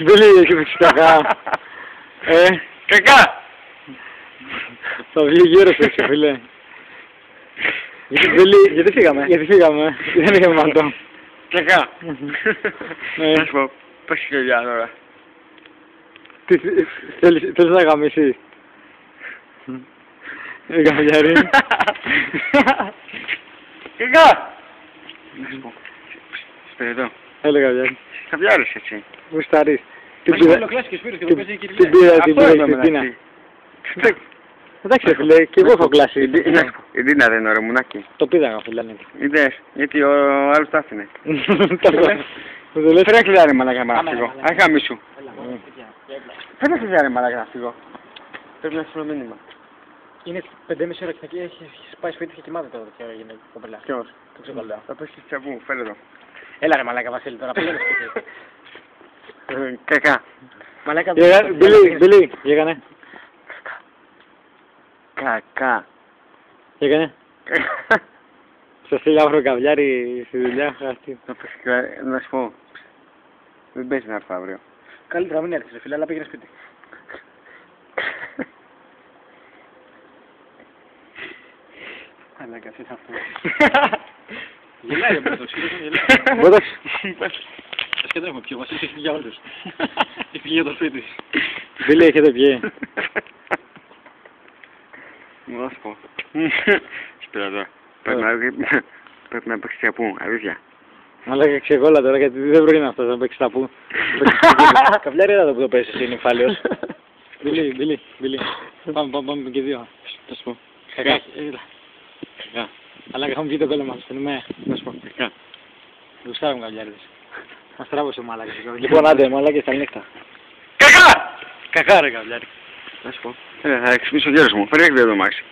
Μπέλη, έχει παίξει κακά. Κακά! Θα βγει γύρω σου, φίλε. Γιατί φύγαμε. Γιατί φύγαμε. Δεν είχαμε μαντό. Κακά! Να σου πω, πώς η δουλειά τώρα. Θέλεις να γαμίσεις. Γαμιάρι. Κακά! Να σου πω, σπίτι εδώ. Έλα γαμιάρι. Χαβιάρες έτσι. Γουστάρεις. Την πήρα. Εντάξει φίλε, και εγώ έχω κλάσει. Η Ντίνα δεν είναι ωραίο μουνάκι. Το πήδαγα φίλε. Είδες, γιατί ο άλλος τα άφηνε. Φέρε Φέρε κλειδάρι μαλάκα να φύγω. Αγάμι σου. Φέρε κλειδάρι μαλάκα να φύγω. Πρέπει να στείλω μήνυμα. Είναι 5,5 ώρα και έχει πάει σπίτι και κοιμάται τώρα τέτοια έγινε κοπελά. Ποιος? Το ξεκολλάω. Θα πέσει τσαβού, φέρε εδώ. Έλα ρε μαλάκα Βασίλη τώρα, πήγαινε σπίτι. Κακά. Μαλάκα Μπιλί, γέγανε. Κακά. Γέγανε. Στο στείλω αύριο καβλιάρι στη δουλειά, χαστεί. Να σου πω, δεν παίζει να έρθω αύριο. Καλύτερα μην έρθεις φίλε, αλλά πήγαινε σπίτι. Αλλά καθείς αυτό. Γελάει ο Μπότος, γελάει. Μπότος. Ασχετά έχουμε πιει, ο Βασίλης έχει πει για όλους. Έχει πει για το σπίτι. Φίλε, έχετε πιει. Μου θα σου πω. Σπίρα εδώ. Πρέπει να παίξεις ταπού, αλήθεια. Μαλάκα ξεγόλα τώρα, γιατί δεν πρέπει να φτάσει να παίξεις ταπού. Καβλιάρι εδώ που το παίζεις, είναι νυφάλιος. Μπιλί. Πάμε και δύο. Θα σου πω. Κακά. Κακά. Αλλά είχαμε βγει το κόλλο μας, φαινούμε. Να σου πω. Κακά. Γουστάρουμε καβλιάριδες. Μας τράβωσε ο μαλάκας. Λοιπόν, άντε, μαλάκες τα νύχτα. Κακά! Κακά ρε καβλιάρι. Να σου πω. Θα εξυπνήσω ο γέρος μου. Φέρε έκδε εδώ μάξι.